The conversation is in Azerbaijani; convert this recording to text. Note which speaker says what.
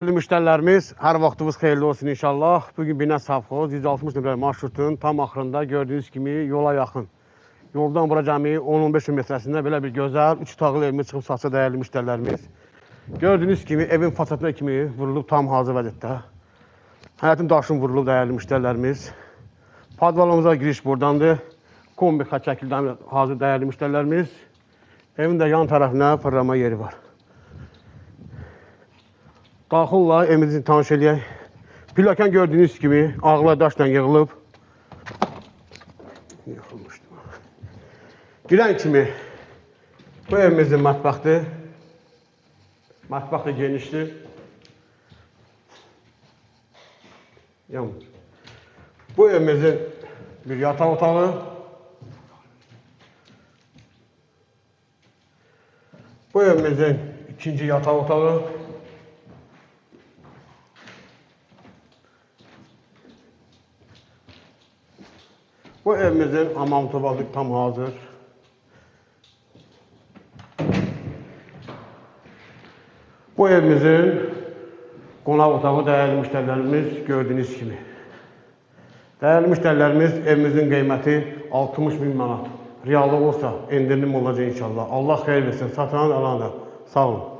Speaker 1: Müştərilərimiz, hər vaxtınız xeyirli olsun inşallah. Bugün Binə Safxoz 160 nömrəli marşrutun tam axırında gördüyünüz kimi yola yaxın. Yoldan bura cəmi 10-15 metrəsində belə bir gözəl 3 otaqlı evimiz çıxıb satışa dəyərli müştərilərimiz. Gördüyünüz kimi evin fasadına kimi vurulub tam hazır vəziyyətdə. Həyətin daşın vurulub dəyərli müştərilərimiz. Padvalımıza giriş buradandır. Kombi xət şəkildə hazır dəyərli müştərilərimiz. Evin də yan tərəfinə fırlama yeri var. Daxılla evimizi tanış eləyək. Pilləkən gördüyünüz kimi ağla daşla yığılıb. Girən kimi bu evimizin mətbəxdir. Mətbəx də genişdir. Bu evimizin bir yataq otağı. Bu evimizin ikinci yataq otağı. Bu evimizin hamam tuvası tam hazır. Bu evimizin qonaq otağı dəyərli müştərilərimiz gördüyünüz kimi. Dəyərli müştərilərimiz evimizin qiyməti 60.000 manat. Reallıq olsa endirim olacaq inşallah. Allah xeyir versin. Satılan alana. Sağ olun.